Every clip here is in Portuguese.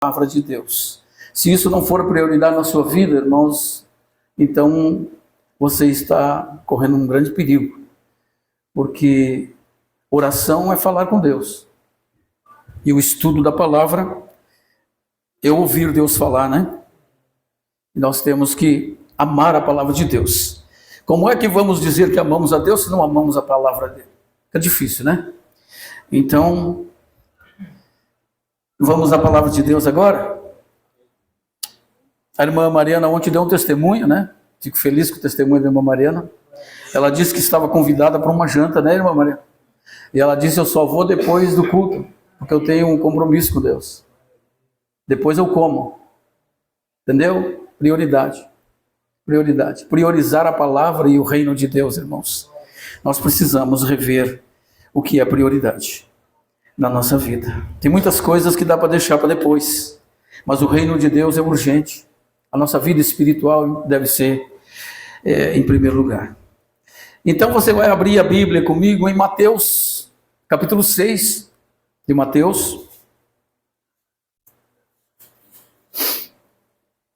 palavra de Deus. Se isso não for prioridade na sua vida, irmãos, então você está correndo um grande perigo, porque oração é falar com Deus, e o estudo da palavra é ouvir Deus falar, né? E nós temos que amar a palavra de Deus. Como é que vamos dizer que amamos a Deus se não amamos a palavra dele? É difícil, né? Então, vamos à palavra de Deus agora? A irmã Mariana ontem deu um testemunho, né? Fico feliz com o testemunho da irmã Mariana. Ela disse que estava convidada para uma janta, né, irmã Mariana? E ela disse: eu só vou depois do culto, porque eu tenho um compromisso com Deus. Depois eu como. Entendeu? Prioridade. Prioridade. Priorizar a palavra e o reino de Deus, irmãos. Nós precisamos rever o que é prioridade na nossa vida. Tem muitas coisas que dá para deixar para depois, mas o reino de Deus é urgente. A nossa vida espiritual deve ser em primeiro lugar. Então você vai abrir a Bíblia comigo em Mateus, capítulo 6 de Mateus.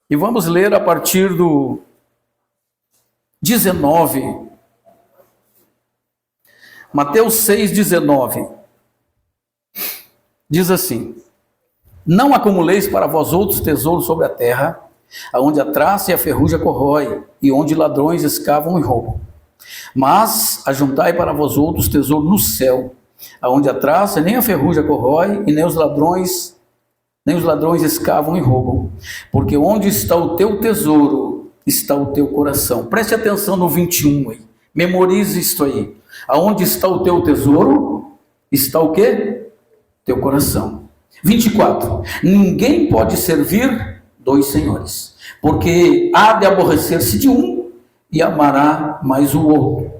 E vamos ler a partir do 19. Mateus 6, 19. Diz assim: não acumuleis para vós outros tesouros sobre a terra, aonde a traça e a ferrugem corrói, e onde ladrões escavam e roubam. Mas ajuntai para vós outros tesouros no céu, aonde a traça nem a ferrugem corrói, e nem os ladrões escavam e roubam. Porque onde está o teu tesouro, está o teu coração. Preste atenção no 21 aí. Memorize isto aí. Aonde está o teu tesouro, está o quê? Teu coração. 24. Ninguém pode servir dois senhores, porque há de aborrecer-se de um e amará mais o outro.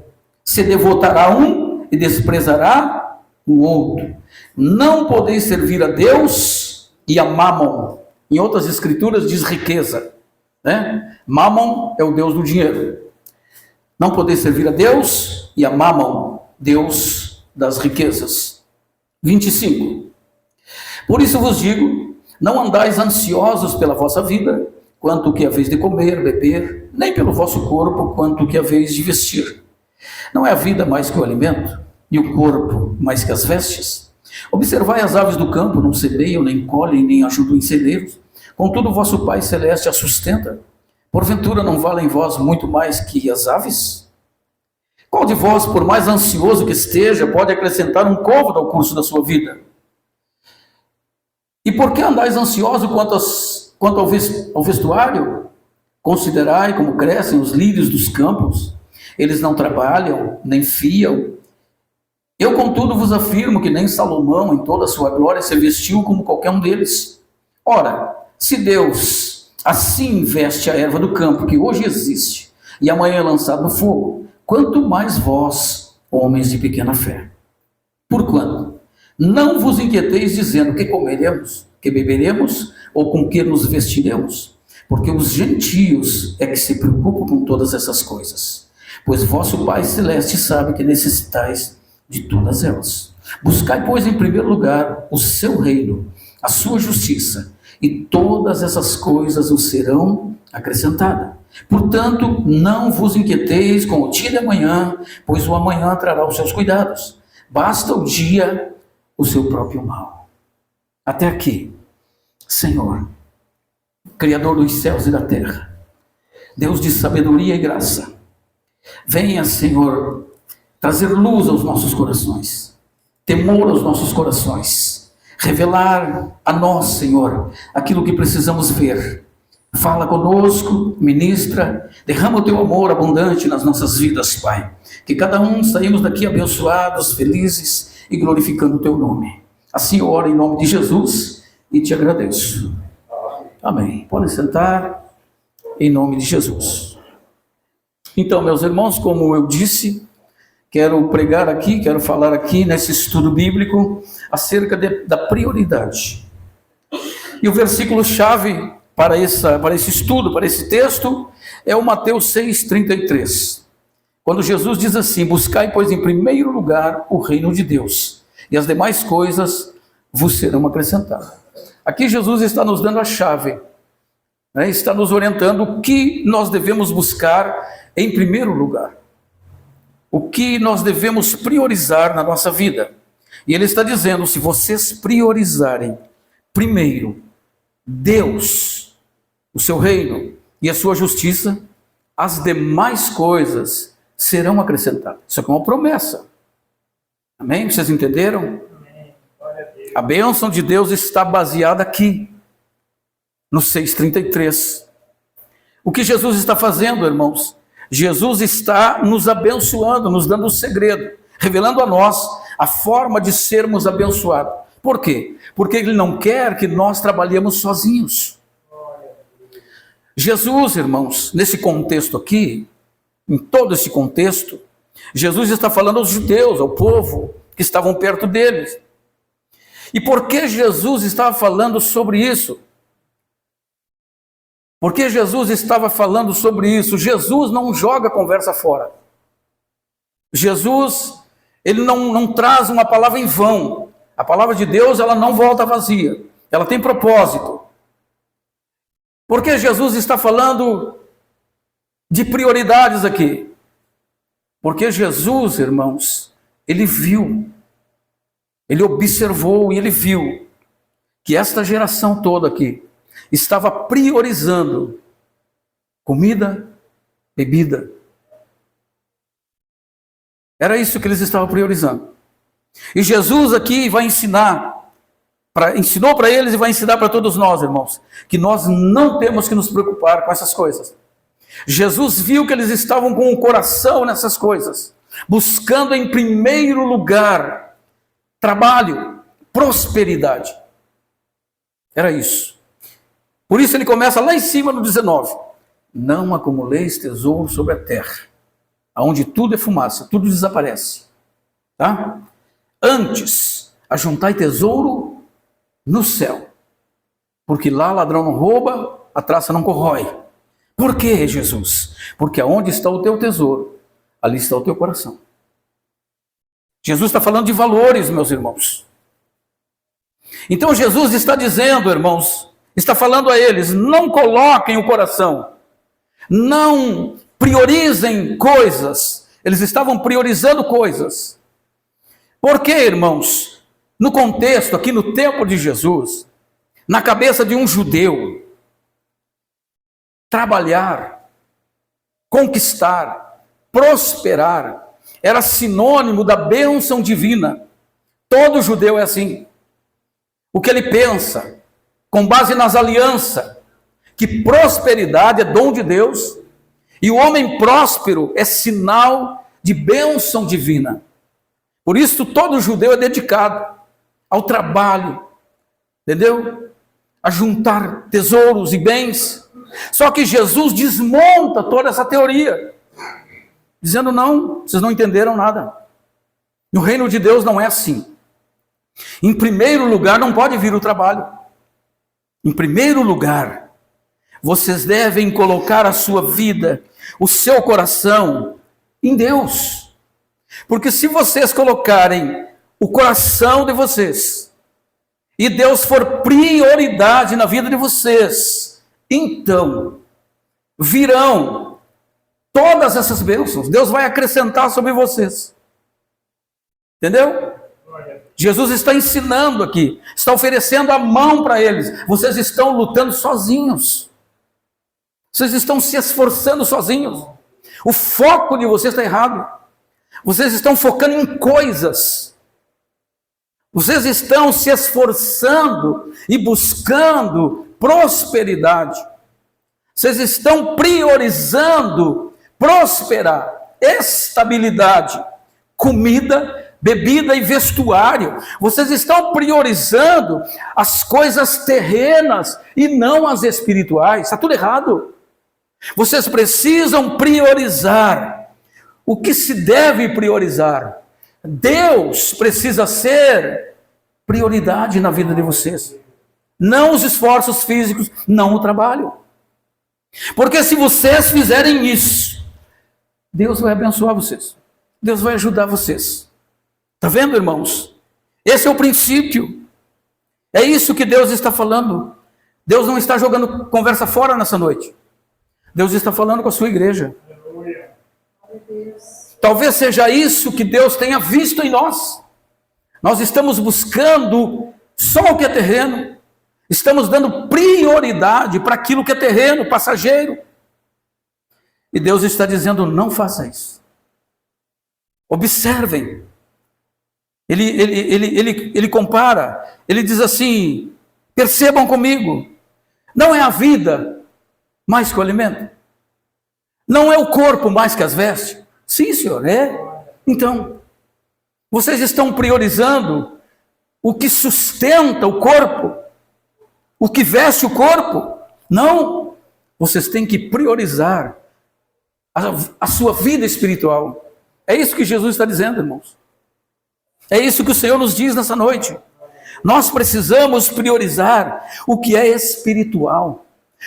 Se devotará a um e desprezará o outro. Não podeis servir a Deus e a Mamon. Em outras escrituras diz riqueza, né? Mamon é o Deus do dinheiro. Não podeis servir a Deus e a Mamon, Deus das riquezas. 25. Por isso vos digo, não andais ansiosos pela vossa vida, quanto o que haveis de comer, beber, nem pelo vosso corpo, quanto o que haveis de vestir. Não é a vida mais que o alimento, e o corpo mais que as vestes? Observai as aves do campo, não semeiam, nem colhem, nem ajudam em celeiros. Contudo, o vosso Pai Celeste a sustenta. Porventura não valem vós muito mais que as aves? Qual de vós, por mais ansioso que esteja, pode acrescentar um côvado ao curso da sua vida? E por que andais ansioso quanto ao vestuário? Considerai como crescem os lírios dos campos. Eles não trabalham, nem fiam. Eu, contudo, vos afirmo que nem Salomão, em toda a sua glória, se vestiu como qualquer um deles. Ora, se Deus assim veste a erva do campo, que hoje existe, e amanhã é lançado no fogo, quanto mais vós, homens de pequena fé. Porquanto não vos inquieteis dizendo que comeremos, que beberemos, ou com que nos vestiremos, porque os gentios é que se preocupam com todas essas coisas. Pois vosso Pai Celeste sabe que necessitais de todas elas. Buscai, pois, em primeiro lugar o seu reino, a sua justiça, e todas essas coisas vos serão acrescentadas. Portanto, não vos inquieteis com o dia de amanhã, pois o amanhã trará os seus cuidados. Basta o dia o seu próprio mal. Até aqui, Senhor, Criador dos céus e da terra, Deus de sabedoria e graça, venha, Senhor, trazer luz aos nossos corações, temor aos nossos corações, revelar a nós, Senhor, aquilo que precisamos ver. Fala conosco, ministra, derrama o teu amor abundante nas nossas vidas, Pai. Que cada um saímos daqui abençoados, felizes e glorificando o teu nome. Assim eu oro em nome de Jesus e te agradeço. Amém. Podem sentar em nome de Jesus. Então, meus irmãos, como eu disse, quero pregar aqui, quero falar aqui nesse estudo bíblico acerca da prioridade. E o versículo-chave para esse estudo, para esse texto, é o Mateus 6,33. Quando Jesus diz assim: buscai, pois, em primeiro lugar o reino de Deus, e as demais coisas vos serão acrescentadas. aqui Jesus está nos dando a chave, né? Está nos orientando o que nós devemos buscar em primeiro lugar, o que nós devemos priorizar na nossa vida. E ele está dizendo: se vocês priorizarem primeiro Deus, o seu reino e a sua justiça, as demais coisas serão acrescentadas. Isso aqui é uma promessa. Amém? Vocês entenderam? A bênção de Deus está baseada aqui, no 6,33. O que Jesus está fazendo, irmãos? Jesus está nos abençoando, nos dando o segredo, revelando a nós a forma de sermos abençoados. Por quê? Porque Ele não quer que nós trabalhemos sozinhos. Jesus, irmãos, nesse contexto aqui, em todo esse contexto, Jesus está falando aos judeus, ao povo que estavam perto deles. E por que Jesus estava falando sobre isso? Porque Jesus estava falando sobre isso. Jesus não joga a conversa fora. Jesus, ele não traz uma palavra em vão. A palavra de Deus, ela não volta vazia. Ela tem propósito. Porque Jesus está falando de prioridades aqui? Porque Jesus, irmãos, ele viu, ele observou e ele viu que esta geração toda aqui estava priorizando comida, bebida. Era isso que eles estavam priorizando. E Jesus aqui vai ensinou para eles e vai ensinar para todos nós, irmãos, que nós não temos que nos preocupar com essas coisas. Jesus viu que eles estavam com o coração nessas coisas, buscando em primeiro lugar trabalho, prosperidade. Era isso. Por isso ele começa lá em cima no 19. Não acumuleis tesouro sobre a terra, onde tudo é fumaça, tudo desaparece. Tá? Antes, ajuntai tesouro no céu, porque lá ladrão não rouba, a traça não corrói. Por quê, Jesus? Porque aonde está o teu tesouro, ali está o teu coração. Jesus está falando de valores, meus irmãos. Então Jesus está dizendo, irmãos, está falando a eles: não coloquem o coração, não priorizem coisas. Eles estavam priorizando coisas. Por quê, irmãos? No contexto, aqui no tempo de Jesus, na cabeça de um judeu, trabalhar, conquistar, prosperar, era sinônimo da bênção divina. Todo judeu é assim. O que ele pensa, com base nas alianças, que prosperidade é dom de Deus, e o homem próspero é sinal de bênção divina. Por isso todo judeu é dedicado ao trabalho, entendeu? A juntar tesouros e bens. Só que Jesus desmonta toda essa teoria, dizendo: não, vocês não entenderam nada. No reino de Deus não é assim. Em primeiro lugar não pode vir o trabalho. Em primeiro lugar, vocês devem colocar a sua vida, o seu coração em Deus. Porque se vocês colocarem o coração de vocês e Deus for prioridade na vida de vocês, então virão todas essas bênçãos. Deus vai acrescentar sobre vocês. Entendeu? Jesus está ensinando aqui, está oferecendo a mão para eles. Vocês estão lutando sozinhos. Vocês estão se esforçando sozinhos. O foco de vocês está errado. Vocês estão focando em coisas. Vocês estão se esforçando e buscando prosperidade. Vocês estão priorizando prosperar, estabilidade, comida, bebida e vestuário. Vocês estão priorizando as coisas terrenas e não as espirituais. Está tudo errado. Vocês precisam priorizar o que se deve priorizar. Deus precisa ser prioridade na vida de vocês. Não os esforços físicos, não o trabalho. Porque se vocês fizerem isso, Deus vai abençoar vocês. Deus vai ajudar vocês. Está vendo, irmãos? Esse é o princípio. É isso que Deus está falando. Deus não está jogando conversa fora nessa noite. Deus está falando com a sua igreja. Talvez seja isso que Deus tenha visto em nós. Nós estamos buscando só o que é terreno. Estamos dando prioridade para aquilo que é terreno, passageiro. E Deus está dizendo, não faça isso. Observem. Ele compara, ele diz assim, percebam comigo, não é a vida mais que o alimento? Não é o corpo mais que as vestes? Sim, senhor, é. Então, vocês estão priorizando o que sustenta o corpo, o que veste o corpo? Não, vocês têm que priorizar a sua vida espiritual. É isso que Jesus está dizendo, irmãos. É isso que o Senhor nos diz nessa noite. Nós precisamos priorizar o que é espiritual,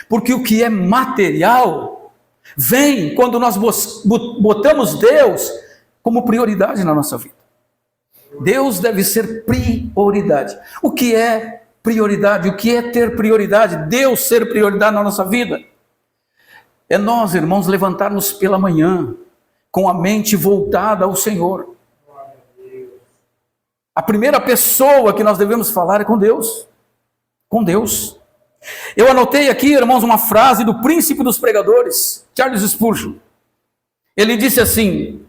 porque o que é material vem quando nós botamos Deus como prioridade na nossa vida. Deus deve ser prioridade. O que é prioridade? O que é ter prioridade? Deus ser prioridade na nossa vida. É nós, irmãos, levantarmos pela manhã com a mente voltada ao Senhor. A primeira pessoa que nós devemos falar é com Deus. Com Deus. Eu anotei aqui, irmãos, uma frase do príncipe dos pregadores, Charles Spurgeon. Ele disse assim: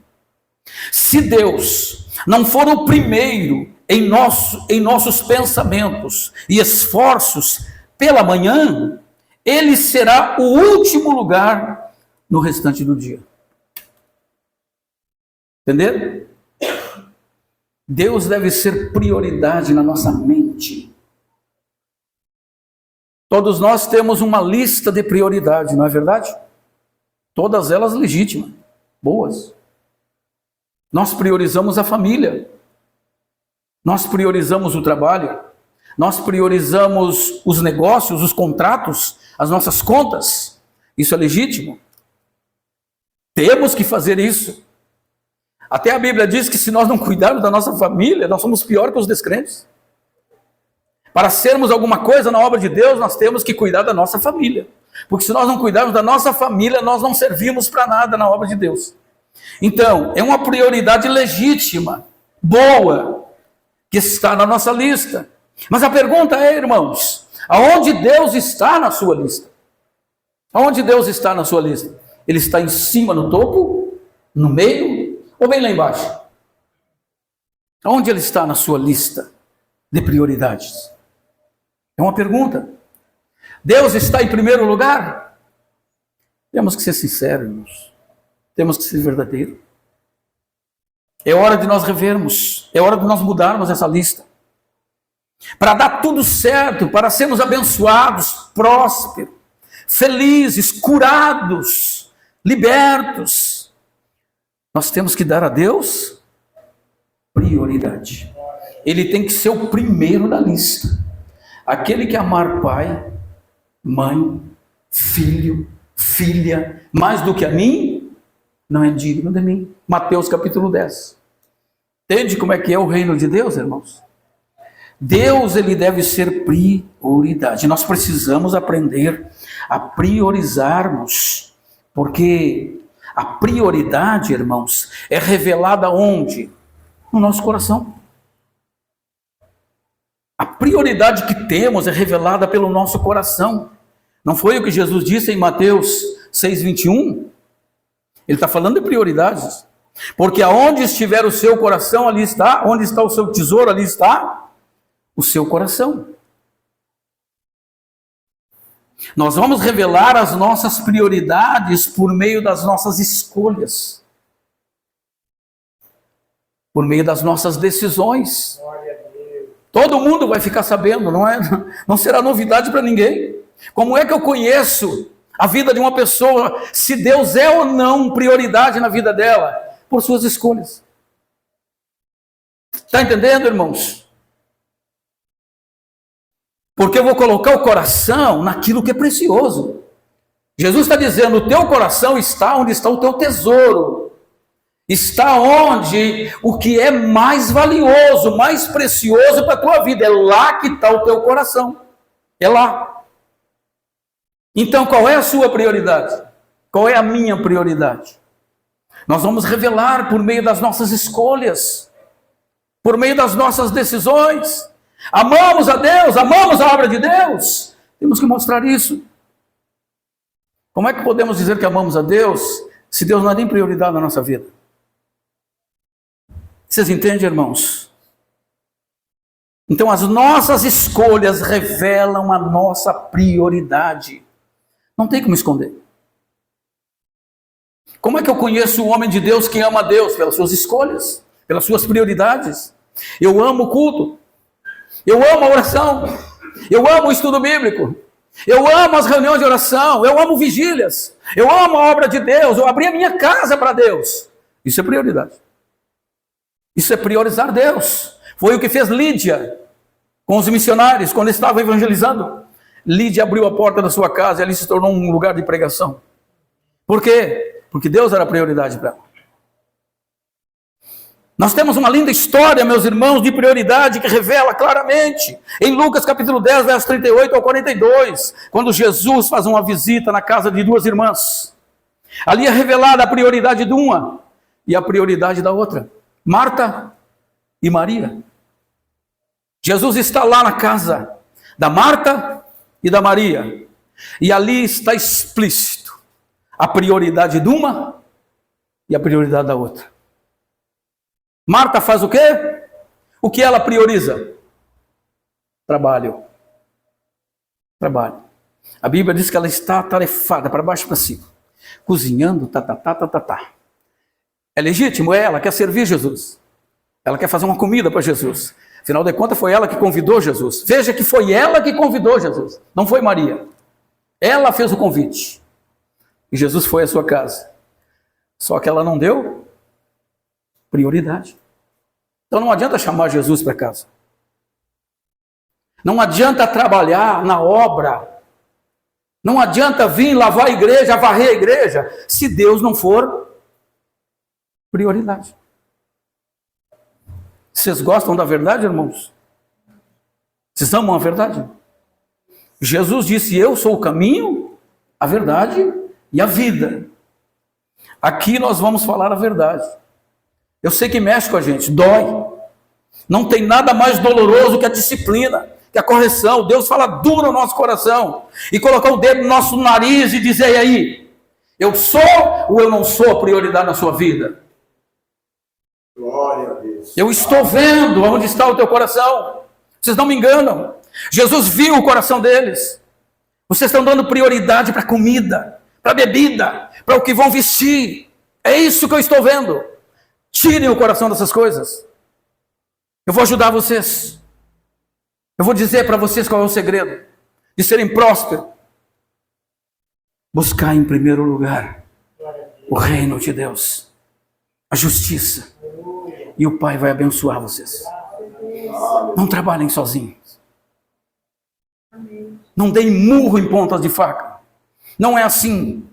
se Deus não for o primeiro em nossos pensamentos e esforços pela manhã, Ele será o último lugar no restante do dia. Entenderam? Deus deve ser prioridade na nossa mente. Todos nós temos uma lista de prioridade, não é verdade? Todas elas legítimas, boas. Nós priorizamos a família. Nós priorizamos o trabalho. Nós priorizamos os negócios, os contratos, as nossas contas. Isso é legítimo. Temos que fazer isso. Até a Bíblia diz que se nós não cuidarmos da nossa família, nós somos pior que os descrentes. Para sermos alguma coisa na obra de Deus, nós temos que cuidar da nossa família. Porque se nós não cuidarmos da nossa família, nós não servimos para nada na obra de Deus. Então, é uma prioridade legítima, boa, que está na nossa lista. Mas a pergunta é, irmãos, aonde Deus está na sua lista? Aonde Deus está na sua lista? Ele está em cima, no topo, no meio, ou bem lá embaixo? Aonde Ele está na sua lista de prioridades? É uma pergunta. Deus está em primeiro lugar? Temos que ser sinceros, irmãos. Temos que ser verdadeiros. É hora de nós revermos. É hora de nós mudarmos essa lista. Para dar tudo certo, para sermos abençoados, prósperos, felizes, curados, libertos. Nós temos que dar a Deus prioridade. Ele tem que ser o primeiro da lista. Aquele que amar pai, mãe, filho, filha, mais do que a mim, não é digno de mim. Mateus capítulo 10. Entende como é que é o reino de Deus, irmãos? Deus, ele deve ser prioridade. Nós precisamos aprender a priorizarmos, porque a prioridade, irmãos, é revelada onde? No nosso coração. A prioridade que temos é revelada pelo nosso coração. Não foi o que Jesus disse em Mateus 6,21? Ele está falando de prioridades. Porque aonde estiver o seu coração, ali está. Onde está o seu tesouro, ali está o seu coração. Nós vamos revelar as nossas prioridades por meio das nossas escolhas. Por meio das nossas decisões. Todo mundo vai ficar sabendo, não será novidade para ninguém. Como é que eu conheço a vida de uma pessoa, se Deus é ou não prioridade na vida dela? Por suas escolhas. Está entendendo, irmãos? Porque eu vou colocar o coração naquilo que é precioso. Jesus está dizendo, o teu coração está onde está o teu tesouro. está onde o que é mais valioso, mais precioso para a tua vida. É lá que está o teu coração. É lá. Então, qual é a sua prioridade? Qual é a minha prioridade? Nós vamos revelar por meio das nossas escolhas, por meio das nossas decisões. Amamos a Deus, amamos a obra de Deus. Temos que mostrar isso. Como é que podemos dizer que amamos a Deus se Deus não é nem prioridade na nossa vida? Vocês entendem, irmãos? Então as nossas escolhas revelam a nossa prioridade. Não tem como esconder. Como é que eu conheço o homem de Deus que ama a Deus? Pelas suas escolhas, pelas suas prioridades. Eu amo o culto. Eu amo a oração. Eu amo o estudo bíblico. Eu amo as reuniões de oração. Eu amo vigílias. Eu amo a obra de Deus. Eu abri a minha casa para Deus. Isso é prioridade. Isso é priorizar Deus. Foi o que fez Lídia com os missionários, quando estavam evangelizando. Lídia abriu a porta da sua casa e ali se tornou um lugar de pregação. Por quê? Porque Deus era a prioridade para ela. Nós temos uma linda história, meus irmãos, de prioridade que revela claramente em Lucas capítulo 10, versos 38 ao 42, quando Jesus faz uma visita na casa de duas irmãs. Ali é revelada a prioridade de uma e a prioridade da outra. Marta e Maria. Jesus está lá na casa da Marta e da Maria. E ali está explícito a prioridade de uma e a prioridade da outra. Marta faz o quê? O que ela prioriza? Trabalho. Trabalho. A Bíblia diz que ela está atarefada, para baixo e para cima. Cozinhando, É legítimo, ela quer servir Jesus. Ela quer fazer uma comida para Jesus. Afinal de contas, foi ela que convidou Jesus. Veja que foi ela que convidou Jesus, não foi Maria. Ela fez o convite. E Jesus foi à sua casa. Só que ela não deu prioridade. Então não adianta chamar Jesus para casa. Não adianta trabalhar na obra. Não adianta vir lavar a igreja, varrer a igreja, se Deus não for prioridade. Vocês gostam da verdade, irmãos? Vocês amam a verdade? Jesus disse: eu sou o caminho, a verdade e a vida. Aqui nós vamos falar a verdade. Eu sei que mexe com a gente, dói. Não tem nada mais doloroso que a disciplina, que a correção. Deus fala duro no nosso coração e colocar o dedo no nosso nariz e dizer: e aí, eu sou ou eu não sou a prioridade na sua vida? Glória a Deus. Eu estou vendo onde está o teu coração. Vocês não me enganam. Jesus viu o coração deles. Vocês estão dando prioridade para a comida, para a bebida, para o que vão vestir. É isso que eu estou vendo. Tirem o coração dessas coisas. Eu vou ajudar vocês. Eu vou dizer para vocês qual é o segredo de serem prósperos. Buscar em primeiro lugar o reino de Deus, a justiça, e o Pai vai abençoar vocês. Não trabalhem sozinhos. Não deem murro em pontas de faca. Não é assim.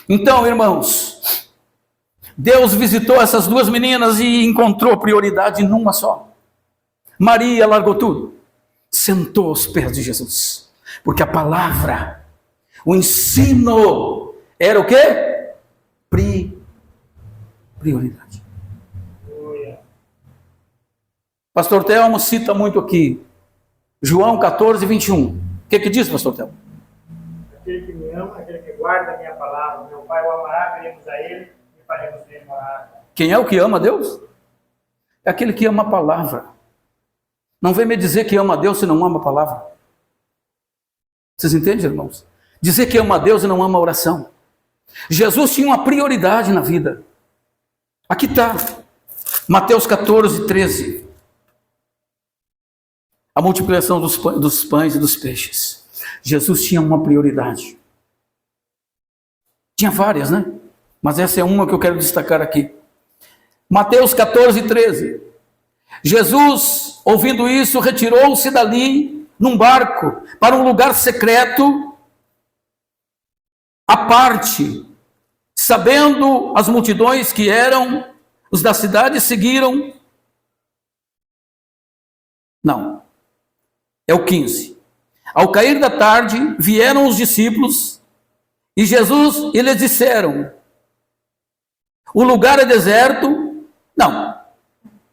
Então, irmãos, Deus visitou essas duas meninas e encontrou prioridade numa só. Maria largou tudo, sentou aos pés de Jesus, porque a palavra, o ensino, era o quê? Prioridade. Pastor Telmo cita muito aqui, João 14, 21. O que diz, pastor Telmo? Aquele que me ama, aquele que guarda a minha palavra, meu Pai o amará, veremos a ele e faremos nele morar. Quem é o que ama a Deus? É aquele que ama a palavra. Não vem me dizer que ama a Deus se não ama a palavra. Vocês entendem, irmãos? Dizer que ama a Deus e não ama a oração. Jesus tinha uma prioridade na vida. Aqui está, Mateus 14, 13. A multiplicação dos pães e dos peixes. Jesus tinha uma prioridade. Tinha várias, né? Mas essa é uma que eu quero destacar aqui. Mateus 14, 13. Jesus, ouvindo isso, retirou-se dali num barco para um lugar secreto, à parte, Sabendo as multidões que eram, os da cidade seguiram. Não, é o 15. Ao cair da tarde, vieram os discípulos e Jesus, e lhes disseram: o lugar é deserto. Não,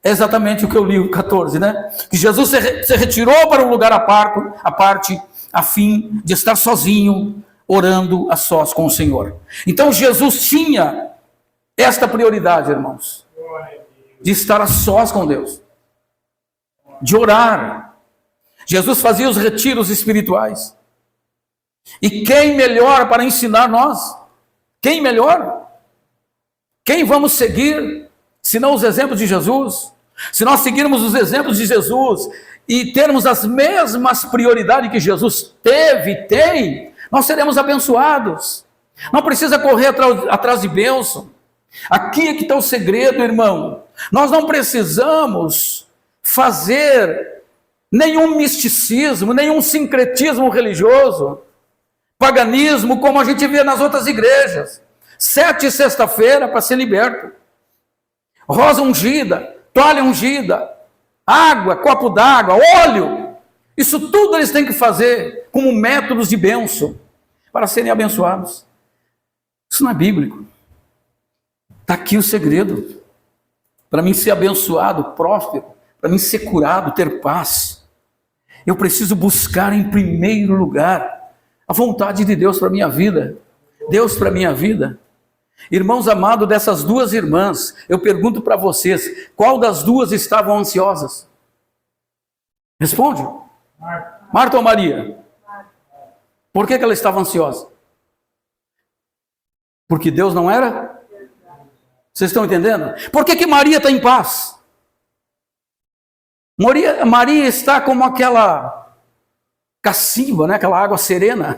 é exatamente o que eu li, o 14, né? Que Jesus se retirou para um lugar à parte, a fim de estar sozinho, orando a sós com o Senhor. Então Jesus tinha esta prioridade, irmãos, de estar a sós com Deus, de orar. Jesus fazia os retiros espirituais. E quem melhor para ensinar nós? Quem melhor? Quem vamos seguir, se não os exemplos de Jesus? Se nós seguirmos os exemplos de Jesus e termos as mesmas prioridades que Jesus teve e tem, nós seremos abençoados. Não precisa correr atrás de bênção. Aqui é que está o segredo, irmão. Nós não precisamos fazer nenhum misticismo, nenhum sincretismo religioso, paganismo, como a gente vê nas outras igrejas. 7 sexta-feira para ser liberto. Rosa ungida, toalha ungida, água, copo d'água, óleo. Isso tudo eles têm que fazer como métodos de bênção para serem abençoados. Isso não é bíblico. Está aqui o segredo. Para mim ser abençoado, próspero, para mim ser curado, ter paz, eu preciso buscar em primeiro lugar a vontade de Deus para a minha vida. Deus para a minha vida. Irmãos amados, dessas duas irmãs, eu pergunto para vocês, qual das duas estavam ansiosas? Responde. Marta ou Maria? Por que ela estava ansiosa? Porque Deus não era? Vocês estão entendendo? Por que Maria está em paz? Maria está como aquela cacimba, né? Aquela água serena,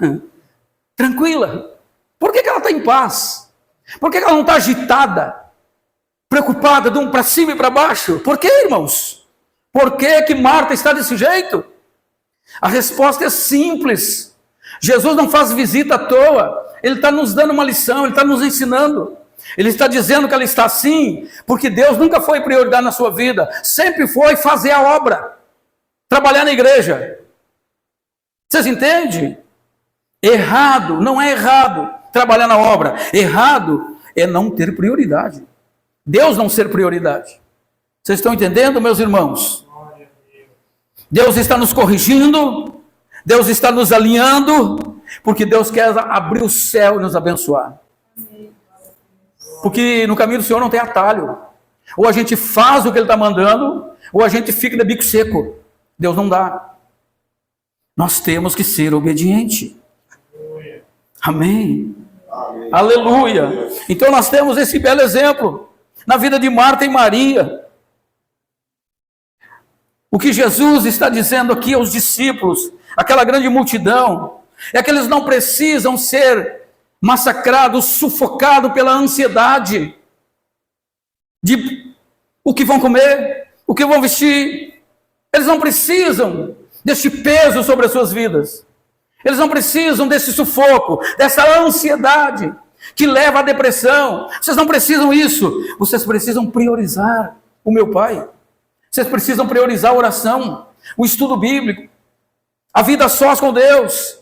tranquila. Por que ela está em paz? Por que ela não está agitada, preocupada de um para cima e para baixo? Por que, irmãos? Por que Marta está desse jeito? A resposta é simples. Jesus não faz visita à toa. Ele está nos dando uma lição, ele está nos ensinando. Ele está dizendo que ela está assim, porque Deus nunca foi prioridade na sua vida. Sempre foi fazer a obra, trabalhar na igreja. Vocês entendem? Errado, não é errado trabalhar na obra. Errado é não ter prioridade. Deus não ser prioridade. Vocês estão entendendo, meus irmãos? Deus está nos corrigindo, Deus está nos alinhando, porque Deus quer abrir o céu e nos abençoar. Porque no caminho do Senhor não tem atalho. Ou a gente faz o que Ele está mandando, ou a gente fica de bico seco. Deus não dá. Nós temos que ser obedientes. Amém. Amém. Aleluia. Então nós temos esse belo exemplo na vida de Marta e Maria. O que Jesus está dizendo aqui aos discípulos, aquela grande multidão, é que eles não precisam ser massacrados, sufocados pela ansiedade de o que vão comer, o que vão vestir. Eles não precisam deste peso sobre as suas vidas. Eles não precisam desse sufoco, dessa ansiedade que leva à depressão. Vocês não precisam disso. Vocês precisam priorizar o meu Pai. Vocês precisam priorizar a oração, o estudo bíblico, a vida sós com Deus.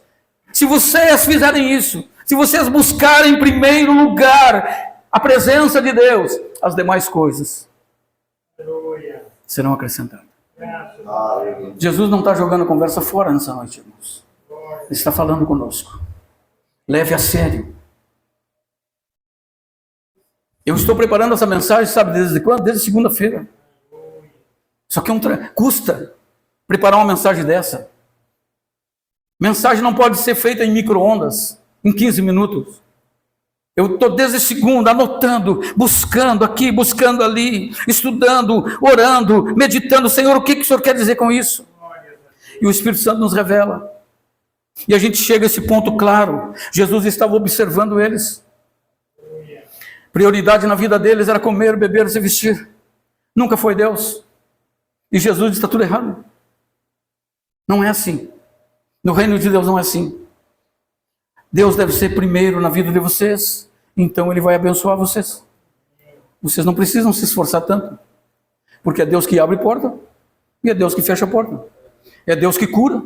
Se vocês fizerem isso, se vocês buscarem em primeiro lugar a presença de Deus, as demais coisas serão acrescentadas. Jesus não está jogando a conversa fora nessa noite, irmãos. Ele está falando conosco. Leve a sério. Eu estou preparando essa mensagem, sabe desde quando? Desde segunda-feira. Só que custa preparar uma mensagem dessa. Mensagem não pode ser feita em micro-ondas, em 15 minutos. Eu estou desde segunda anotando, buscando aqui, buscando ali, estudando, orando, meditando. Senhor, o que o Senhor quer dizer com isso? E o Espírito Santo nos revela. E a gente chega a esse ponto claro. Jesus estava observando eles. Prioridade na vida deles era comer, beber, se vestir. Nunca foi Deus. E Jesus está tudo errado. Não é assim. No reino de Deus não é assim. Deus deve ser primeiro na vida de vocês. então Ele vai abençoar vocês. Vocês não precisam se esforçar tanto, porque é Deus que abre porta e é Deus que fecha a porta. É Deus que cura,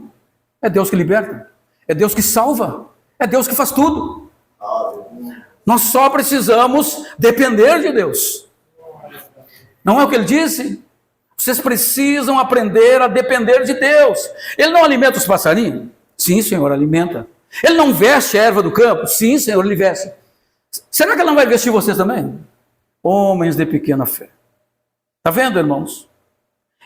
é Deus que liberta, é Deus que salva, é Deus que faz tudo. Nós só precisamos depender de Deus. Não é o que Ele disse? Vocês precisam aprender a depender de Deus. Ele não alimenta os passarinhos? Sim, Senhor, alimenta. Ele não veste a erva do campo? Sim, Senhor, Ele veste. Será que Ele não vai vestir vocês também? Homens de pequena fé. Está vendo, irmãos?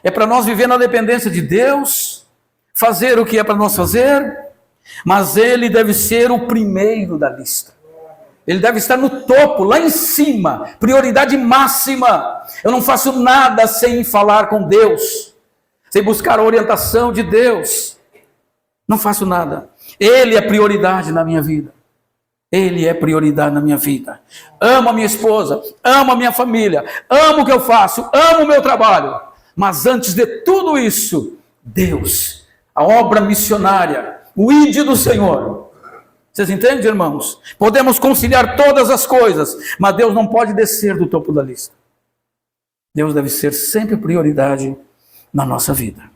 É para nós viver na dependência de Deus, fazer o que é para nós fazer, mas Ele deve ser o primeiro da lista. Ele deve estar no topo, lá em cima, prioridade máxima. Eu não faço nada sem falar com Deus, sem buscar a orientação de Deus. Não faço nada. Ele é prioridade na minha vida. Ele é prioridade na minha vida. Amo a minha esposa, amo a minha família, amo o que eu faço, amo o meu trabalho. Mas antes de tudo isso, Deus, a obra missionária, o ide do Senhor. Vocês entendem, irmãos? Podemos conciliar todas as coisas, mas Deus não pode descer do topo da lista. Deus deve ser sempre prioridade na nossa vida.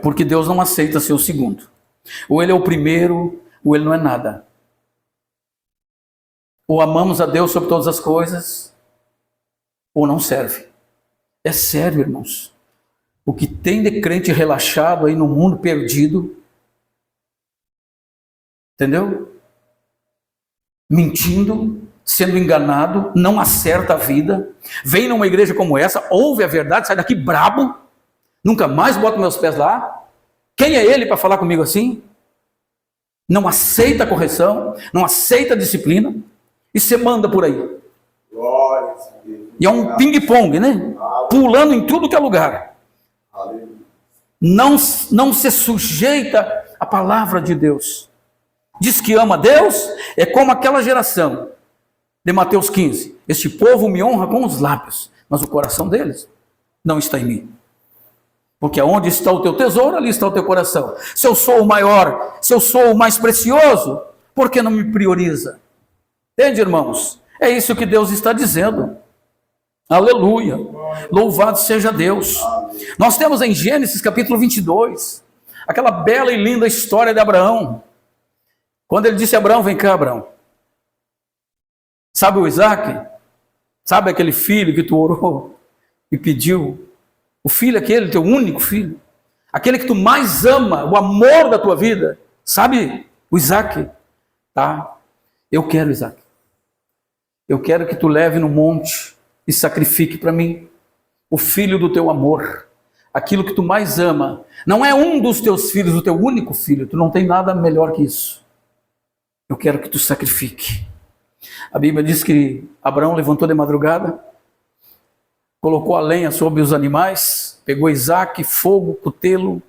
Porque Deus não aceita ser o segundo. Ou Ele é o primeiro, ou Ele não é nada. Ou amamos a Deus sobre todas as coisas, ou não serve. É sério, irmãos. O que tem de crente relaxado aí no mundo perdido, entendeu? Mentindo, sendo enganado, não acerta a vida, vem numa igreja como essa, ouve a verdade, sai daqui brabo, nunca mais boto meus pés lá. Quem é ele para falar comigo assim? Não aceita a correção, não aceita a disciplina, e você manda por aí. E é um ping-pong, né? Pulando em tudo que é lugar. Não se sujeita à palavra de Deus. Diz que ama Deus, é como aquela geração de Mateus 15. Este povo me honra com os lábios, mas o coração deles não está em mim. Porque aonde está o teu tesouro, ali está o teu coração. Se eu sou o maior, se eu sou o mais precioso, por que não me prioriza? Entende, irmãos? É isso que Deus está dizendo. Aleluia. Louvado seja Deus. Nós temos em Gênesis capítulo 22, aquela bela e linda história de Abraão. Quando ele disse a Abraão, vem cá, Abraão. Sabe o Isaac? Sabe aquele filho que tu orou e pediu? O filho aquele, teu único filho. Aquele que tu mais ama, o amor da tua vida. Sabe o Isaac? Tá? Eu quero Isaac. Eu quero que tu leve no monte e sacrifique para mim o filho do teu amor. Aquilo que tu mais ama. Não é um dos teus filhos, o teu único filho. Tu não tem nada melhor que isso. Eu quero que tu sacrifique. A Bíblia diz que Abraão levantou de madrugada, colocou a lenha sobre os animais, pegou Isaac, fogo, cutelo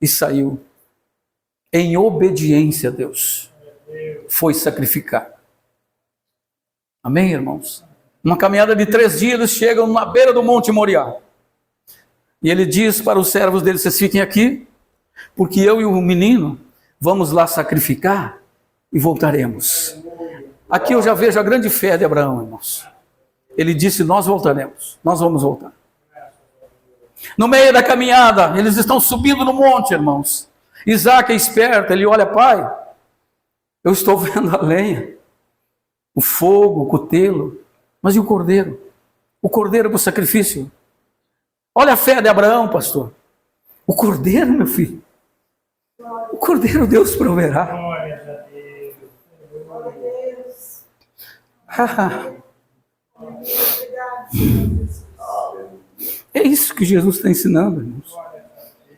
e saiu. Em obediência a Deus. Foi sacrificar. Amém, irmãos? Uma caminhada de 3 dias, eles chegam na beira do Monte Moriá. E ele diz para os servos dele, vocês fiquem aqui, porque eu e o menino vamos lá sacrificar e voltaremos. Aqui eu já vejo a grande fé de Abraão, irmãos. Ele disse, nós voltaremos, nós vamos voltar. No meio da caminhada, eles estão subindo no monte, irmãos. Isaac é esperto, ele olha, pai, eu estou vendo a lenha, o fogo, o cutelo, mas e o cordeiro? O cordeiro para o sacrifício? Olha a fé de Abraão, pastor. O cordeiro, meu filho. O cordeiro Deus proverá. É isso que Jesus está ensinando, irmãos.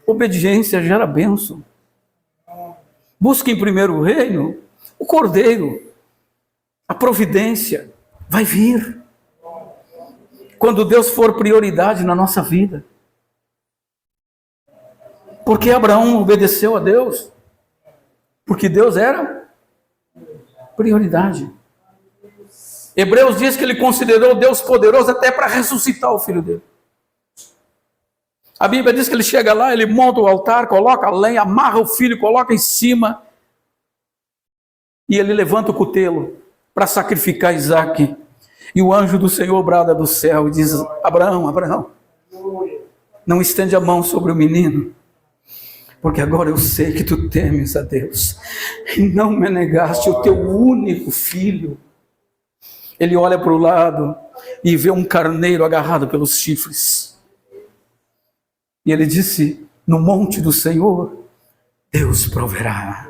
Obediência gera bênção. Busque em primeiro o reino, o cordeiro, a providência vai vir. Quando Deus for prioridade na nossa vida. Porque Abraão obedeceu a Deus? Porque Deus era prioridade. Hebreus diz que ele considerou Deus poderoso até para ressuscitar o filho dele. A Bíblia diz que ele chega lá, ele monta o altar, coloca a lenha, amarra o filho, coloca em cima e ele levanta o cutelo para sacrificar Isaque. E o anjo do Senhor brada do céu e diz: Abraão, Abraão, não estende a mão sobre o menino, porque agora eu sei que tu temes a Deus e não me negaste o teu único filho. Ele olha para o lado e vê um carneiro agarrado pelos chifres. E ele disse: no monte do Senhor, Deus proverá.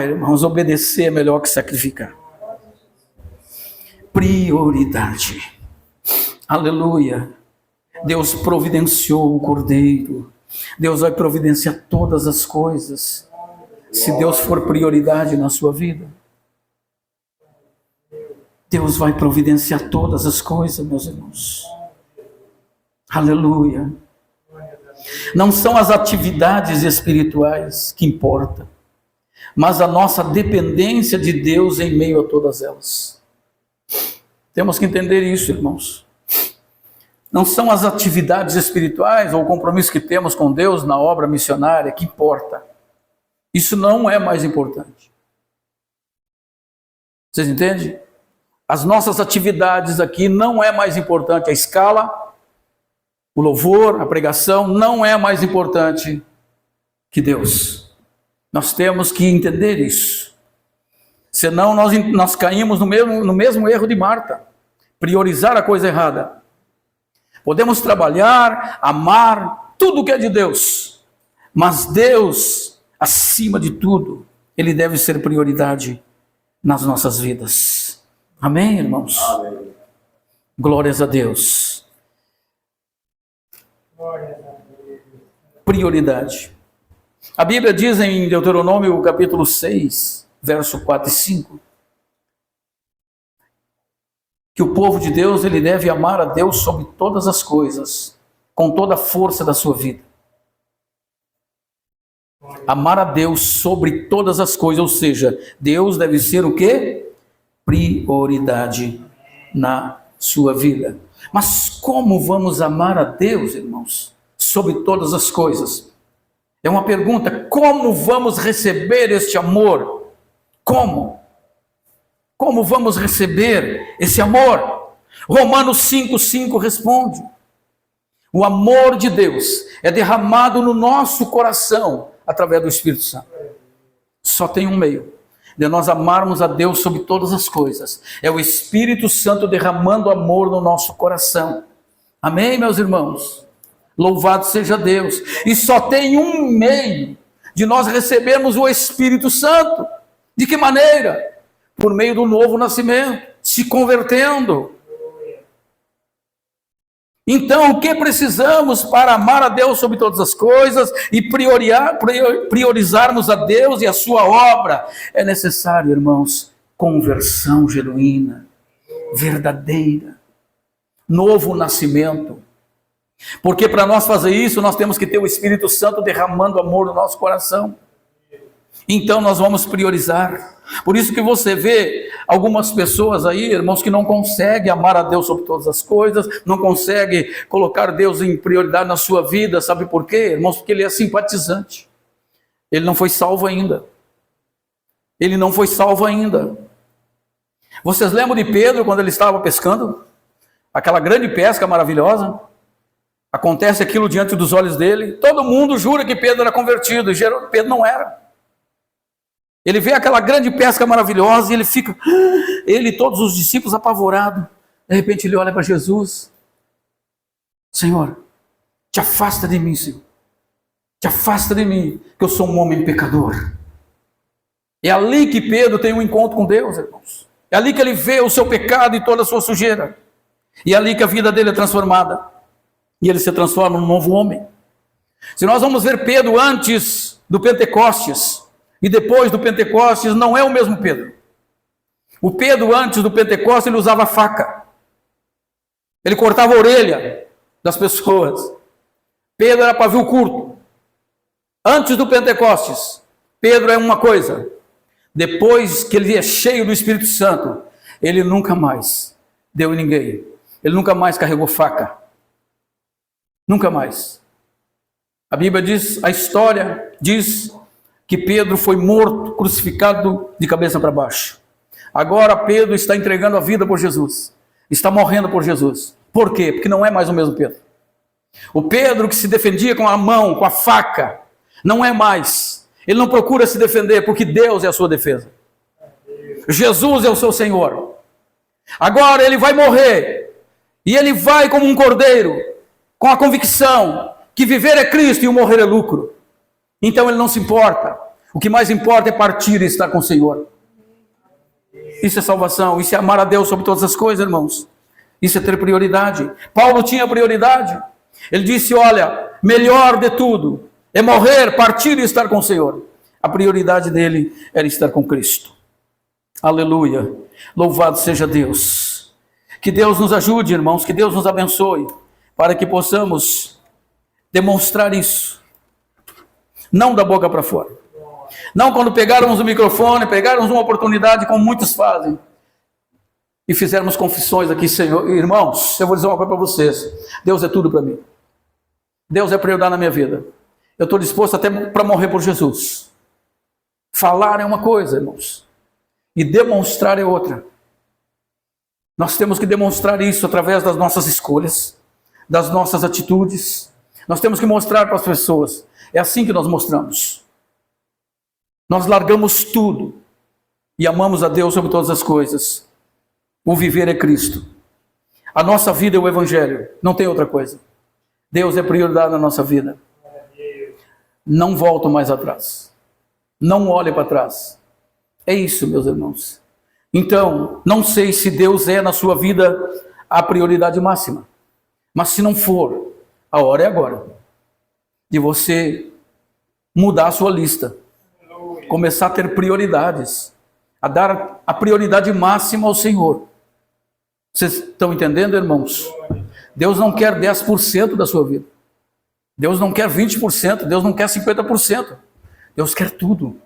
Irmãos, obedecer é melhor que sacrificar. Prioridade. Aleluia. Deus providenciou o cordeiro. Deus vai providenciar todas as coisas, se Deus for prioridade na sua vida. Deus vai providenciar todas as coisas, meus irmãos. Aleluia. Não são as atividades espirituais que importam, mas a nossa dependência de Deus em meio a todas elas. Temos que entender isso, irmãos. Não são as atividades espirituais ou o compromisso que temos com Deus na obra missionária que importa. Isso não é mais importante. Vocês entendem? As nossas atividades aqui não é mais importante. A escala, o louvor, a pregação não é mais importante que Deus. Nós temos que entender isso. Senão nós caímos no mesmo erro de Marta. Priorizar a coisa errada. Podemos trabalhar, amar, tudo que é de Deus. Mas Deus, acima de tudo, Ele deve ser prioridade nas nossas vidas. Amém, irmãos? Amém. Glórias a Deus. Prioridade. A Bíblia diz em Deuteronômio capítulo 6, verso 4 e 5, que o povo de Deus, ele deve amar a Deus sobre todas as coisas, com toda a força da sua vida. Amar a Deus sobre todas as coisas, ou seja, Deus deve ser o quê? Prioridade na sua vida. Mas como vamos amar a Deus, irmãos, sobre todas as coisas? É uma pergunta: como vamos receber este amor? Como? Como vamos receber esse amor? Romanos 5,5 responde: o amor de Deus é derramado no nosso coração através do Espírito Santo. Só tem um meio de nós amarmos a Deus sobre todas as coisas. É o Espírito Santo derramando amor no nosso coração. Amém, meus irmãos? Louvado seja Deus. E só tem um meio de nós recebermos o Espírito Santo. De que maneira? Por meio do novo nascimento, se convertendo. Então, o que precisamos para amar a Deus sobre todas as coisas e priorizarmos a Deus e a sua obra? É necessário, irmãos, conversão genuína, verdadeira, novo nascimento. Porque para nós fazer isso, nós temos que ter o Espírito Santo derramando amor no nosso coração. Então nós vamos priorizar. Por isso que você vê algumas pessoas aí, irmãos, que não conseguem amar a Deus sobre todas as coisas, não conseguem colocar Deus em prioridade na sua vida. Sabe por quê, irmãos? Porque ele é simpatizante. Ele não foi salvo ainda. Ele não foi salvo ainda. Vocês lembram de Pedro quando ele estava pescando? Aquela grande pesca maravilhosa. Acontece aquilo diante dos olhos dele. Todo mundo jura que Pedro era convertido, e Pedro não era. Ele vê aquela grande pesca maravilhosa e ele fica, ele e todos os discípulos apavorados. De repente ele olha para Jesus: Senhor, te afasta de mim, Senhor. Te afasta de mim, que eu sou um homem pecador. É ali que Pedro tem um encontro com Deus, irmãos. É ali que ele vê o seu pecado e toda a sua sujeira. E é ali que a vida dele é transformada. E ele se transforma num novo homem. Se nós vamos ver Pedro antes do Pentecostes e depois do Pentecostes, não é o mesmo Pedro. O Pedro antes do Pentecostes, ele usava faca. Ele cortava a orelha das pessoas. Pedro era pavio curto. Antes do Pentecostes, Pedro é uma coisa. Depois que ele é cheio do Espírito Santo, ele nunca mais deu em ninguém. Ele nunca mais carregou faca. Nunca mais. A Bíblia diz, a história diz que Pedro foi morto, crucificado de cabeça para baixo. Agora Pedro está entregando a vida por Jesus, está morrendo por Jesus. Por quê? Porque não é mais o mesmo Pedro. O Pedro que se defendia com a mão, com a faca, não é mais. Ele não procura se defender, porque Deus é a sua defesa. Jesus é o seu Senhor. Agora ele vai morrer, e ele vai como um cordeiro, com a convicção que viver é Cristo e o morrer é lucro. Então ele não se importa. O que mais importa é partir e estar com o Senhor. Isso é salvação, isso é amar a Deus sobre todas as coisas, irmãos. Isso é ter prioridade. Paulo tinha prioridade. Ele disse, olha, melhor de tudo é morrer, partir e estar com o Senhor. A prioridade dele era estar com Cristo. Aleluia. Louvado seja Deus. Que Deus nos ajude, irmãos, que Deus nos abençoe, para que possamos demonstrar isso. Não da boca para fora. Não quando pegarmos o microfone, pegarmos uma oportunidade, como muitos fazem, e fizermos confissões aqui, Senhor. Irmãos, eu vou dizer uma coisa para vocês. Deus é tudo para mim. Deus é prioridade na minha vida. Eu estou disposto até para morrer por Jesus. Falar é uma coisa, irmãos, e demonstrar é outra. Nós temos que demonstrar isso através das nossas escolhas, das nossas atitudes. Nós temos que mostrar para as pessoas. É assim que nós mostramos. Nós largamos tudo e amamos a Deus sobre todas as coisas. O viver é Cristo. A nossa vida é o Evangelho. Não tem outra coisa. Deus é prioridade na nossa vida. Não volto mais atrás. Não olhe para trás. É isso, meus irmãos. Então, não sei se Deus é na sua vida a prioridade máxima. Mas se não for, a hora é agora. De você mudar a sua lista. Começar a ter prioridades. A dar a prioridade máxima ao Senhor. Vocês estão entendendo, irmãos? Deus não quer 10% da sua vida. Deus não quer 20%. Deus não quer 50%. Deus quer tudo.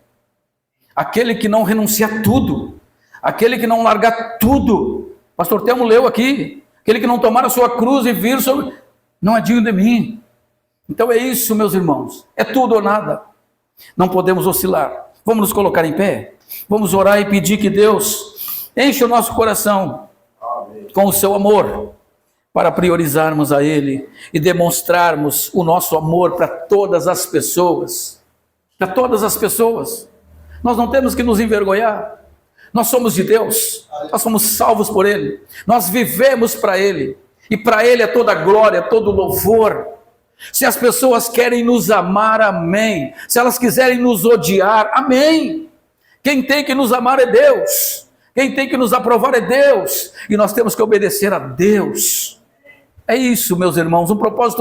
Aquele que não renuncia a tudo. Aquele que não largar tudo. Pastor Telmo leu aqui. Aquele que não tomar a sua cruz e vir sobre... Não é digno de mim. Então é isso, meus irmãos. É tudo ou nada. Não podemos oscilar. Vamos nos colocar em pé. Vamos orar e pedir que Deus enche o nosso coração com o seu amor, para priorizarmos a Ele e demonstrarmos o nosso amor para todas as pessoas. Para todas as pessoas. Nós não temos que nos envergonhar. Nós somos de Deus. Nós somos salvos por Ele. Nós vivemos para Ele. E para Ele é toda glória, todo louvor. Se as pessoas querem nos amar, amém. Se elas quiserem nos odiar, amém. Quem tem que nos amar é Deus. Quem tem que nos aprovar é Deus. E nós temos que obedecer a Deus. É isso, meus irmãos, um propósito